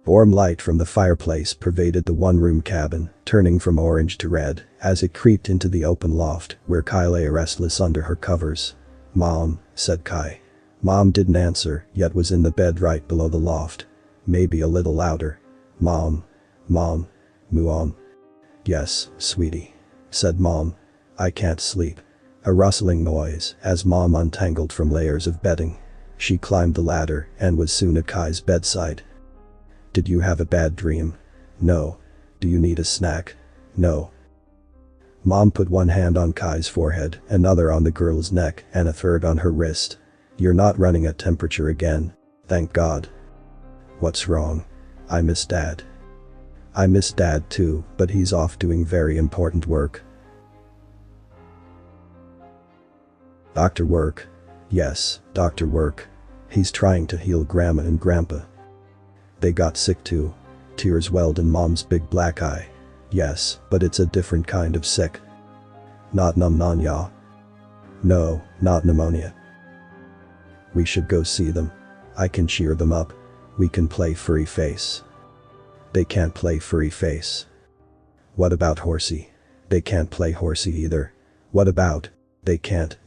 Warm light from the fireplace pervaded the one-room cabin, turning from orange to red as it creeped into the open loft where Kai lay restless under her covers. "Mom," said Kai. Mom didn't answer, yet was in the bed right below the loft. Maybe a little louder. "Mom. Mom. Mom." "Yes, sweetie," said Mom. "I can't sleep." A rustling noise as Mom untangled from layers of bedding. She climbed the ladder and was soon at Kai's bedside. "Did you have a bad dream?" "No." "Do you need a snack?" "No." Mom put one hand on Kai's forehead, another on the girl's neck, and a third on her wrist. "You're not running at temperature again. Thank God." "What's wrong?" "I miss Dad." "I miss Dad too, but he's off doing very important work." "Doctor work?" "Yes, doctor work. He's trying to heal Grandma and Grandpa." "They got sick too." Tears welled in Mom's big black eye. "Yes, but it's a different kind of sick." "Not pneumonia?" "No, not pneumonia." "We should go see them. I can cheer them up. We can play furry face." "They can't play furry face." "What about horsey?" "They can't play horsey either." "What about?" They can't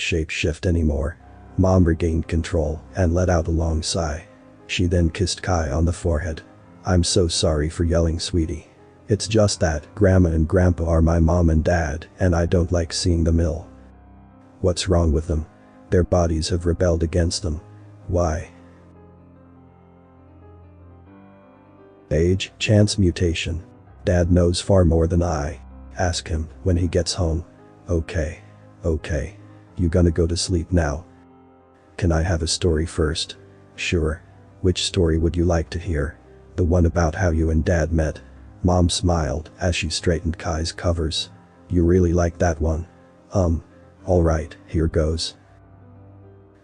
shape shift anymore." Mom regained control and let out a long sigh. She then kissed Kai on the forehead. "I'm so sorry for yelling, sweetie. It's just that Grandma and Grandpa are my mom and dad, and I don't like seeing them ill." "What's wrong with them?" "Their bodies have rebelled against them." "Why?" "Age, chance mutation. Dad knows far more than I. Ask him when he gets home." Okay. You gonna go to sleep now?" "Can I have a story first?" "Sure. Which story would you like to hear?" "The one about how you and Dad met." Mom smiled as she straightened Kai's covers. "You really like that one?" Alright, here goes.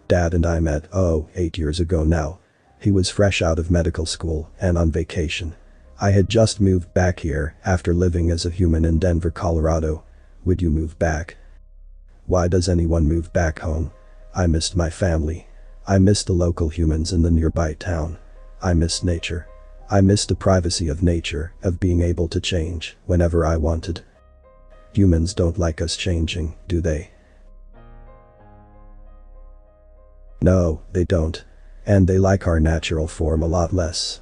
Dad and I met, 8 years ago now. He was fresh out of medical school and on vacation. I had just moved back here after living as a human in Denver, Colorado. Would you move back? Why does anyone move back home? I missed my family. I missed the local humans in the nearby town. I missed nature. I missed the privacy of nature, of being able to change whenever I wanted. Humans don't like us changing, do they? No, they don't. And they like our natural form a lot less.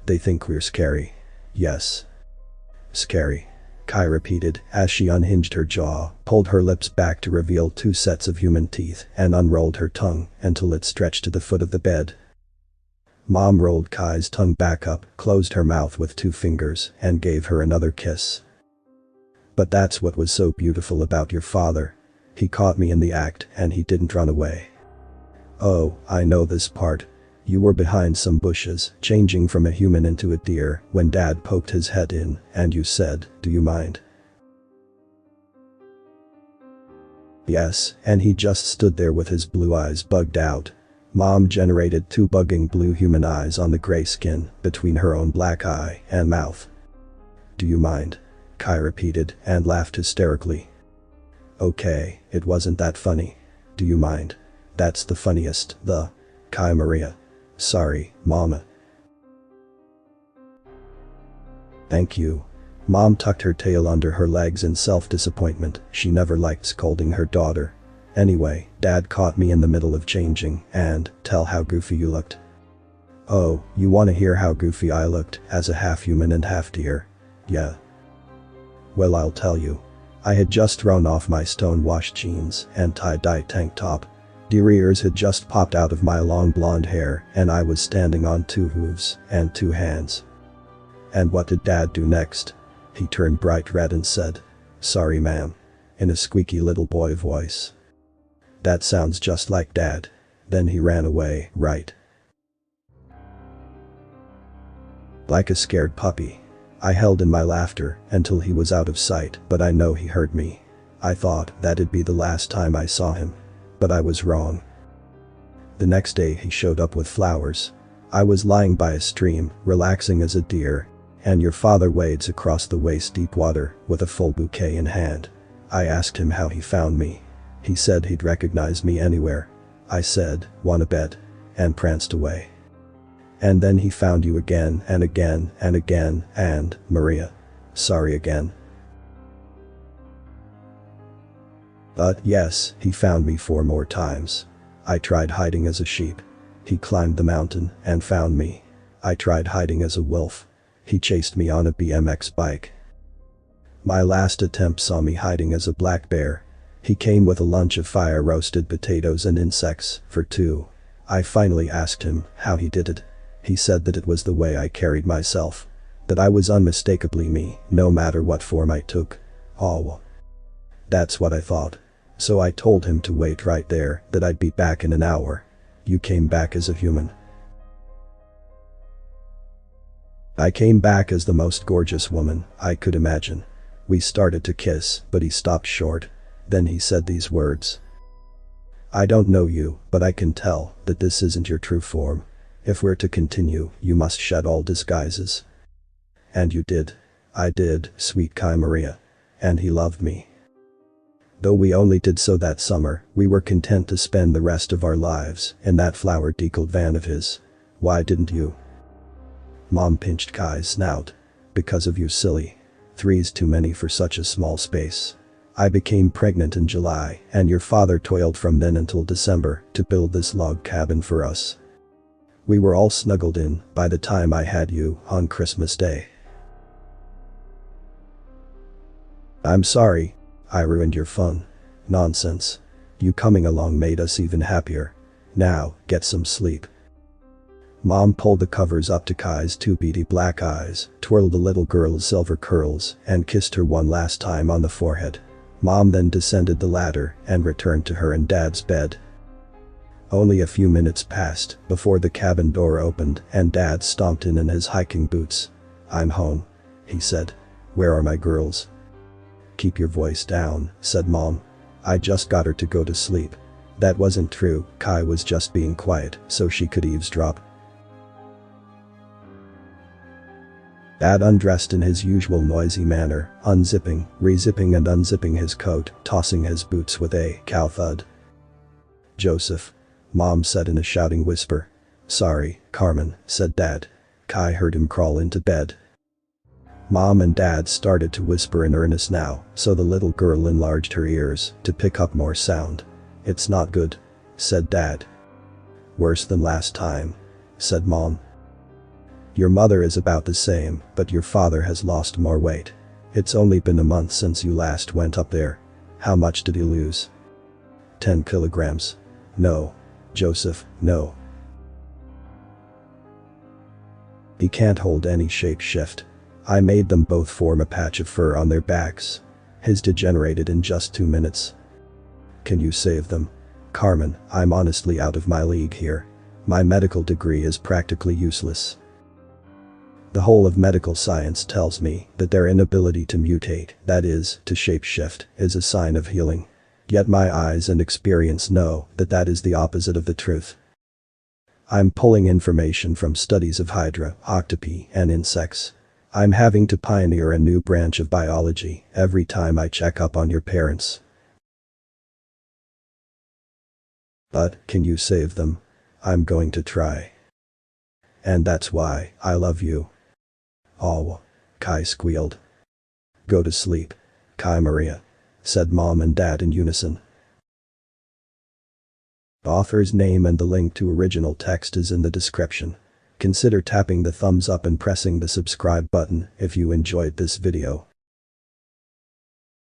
They think we're scary. Yes. Scary. Kai repeated as she unhinged her jaw, pulled her lips back to reveal 2 sets of human teeth, and unrolled her tongue until it stretched to the foot of the bed. Mom rolled Kai's tongue back up, closed her mouth with 2 fingers, and gave her another kiss. "But that's what was so beautiful about your father. He caught me in the act and he didn't run away." "Oh, I know this part. You were behind some bushes, changing from a human into a deer, when Dad poked his head in, and you said, 'Do you mind?'" "Yes, and he just stood there with his blue eyes bugged out." Mom generated 2 bugging blue human eyes on the gray skin between her own black eye and mouth. "Do you mind?" Kai repeated and laughed hysterically. "Okay, it wasn't that funny. Do you mind? That's the funniest, the..." "Kai Maria. Sorry, Mama." "Thank you." Mom tucked her tail under her legs in self-disappointment. She never liked scolding her daughter. "Anyway, Dad caught me in the middle of changing and, tell how goofy you looked." "Oh, you wanna hear how goofy I looked as a half human and half deer?" "Yeah." "Well, I'll tell you. I had just thrown off my stone-washed jeans and tie-dye tank top. Deer ears had just popped out of my long blonde hair and I was standing on 2 hooves and 2 hands. And what did Dad do next? He turned bright red and said, "Sorry, ma'am," in a squeaky little boy voice. That sounds just like Dad. Then he ran away, right? Like a scared puppy. I held in my laughter until he was out of sight, but I know he heard me. I thought that'd be the last time I saw him. But I was wrong. The next day he showed up with flowers. I was lying by a stream, relaxing as a deer, and your father wades across the waist-deep water with a full bouquet in hand. I asked him how he found me. He said he'd recognize me anywhere. I said, "Wanna bet?" and pranced away. And then he found you again and again and again and, Maria. Sorry again. But yes, he found me 4 more times. I tried hiding as a sheep. He climbed the mountain and found me. I tried hiding as a wolf. He chased me on a BMX bike. My last attempt saw me hiding as a black bear. He came with a lunch of fire-roasted potatoes and insects for 2. I finally asked him how he did it. He said that it was the way I carried myself. That I was unmistakably me, no matter what form I took. Oh. That's what I thought. So I told him to wait right there, that I'd be back in an hour. You came back as a human. I came back as the most gorgeous woman I could imagine. We started to kiss, but he stopped short. Then he said these words. I don't know you, but I can tell that this isn't your true form. If we're to continue, you must shed all disguises. And you did. I did, sweet Kai Maria. And he loved me. Though we only did so that summer, we were content to spend the rest of our lives in that flower-deckled van of his. Why didn't you? Mom pinched Kai's snout. Because of you, silly. 3's too many for such a small space. I became pregnant in July, and your father toiled from then until December to build this log cabin for us. We were all snuggled in by the time I had you on Christmas Day. I'm sorry. I ruined your fun. Nonsense. You coming along made us even happier. Now, get some sleep. Mom pulled the covers up to Kai's 2 beady black eyes, twirled the little girl's silver curls, and kissed her one last time on the forehead. Mom then descended the ladder and returned to her and Dad's bed. Only a few minutes passed before the cabin door opened and Dad stomped in his hiking boots. I'm home, he said. Where are my girls? Keep your voice down, said Mom. I just got her to go to sleep. That wasn't true, Kai was just being quiet so she could eavesdrop. Dad undressed in his usual noisy manner, unzipping, rezipping and unzipping his coat, tossing his boots with a cow thud. Joseph, Mom said in a shouting whisper. Sorry, Carmen, said Dad. Kai heard him crawl into bed. Mom and Dad started to whisper in earnest now, so the little girl enlarged her ears to pick up more sound. It's not good, said Dad. Worse than last time, said Mom. Your mother is about the same, but your father has lost more weight. It's only been a month since you last went up there. How much did he lose? 10 kilograms. No. Joseph, no. He can't hold any shape shift. I made them both form a patch of fur on their backs. His degenerated in just 2 minutes. Can you save them? Carmen, I'm honestly out of my league here. My medical degree is practically useless. The whole of medical science tells me that their inability to mutate, that is, to shapeshift, is a sign of healing. Yet my eyes and experience know that that is the opposite of the truth. I'm pulling information from studies of hydra, octopi, and insects. I'm having to pioneer a new branch of biology every time I check up on your parents. But, can you save them? I'm going to try. And that's why I love you. Oh, Kai squealed. Go to sleep, Kai Maria, said Mom and Dad in unison. The author's name and the link to original text is in the description. Consider tapping the thumbs up and pressing the subscribe button if you enjoyed this video.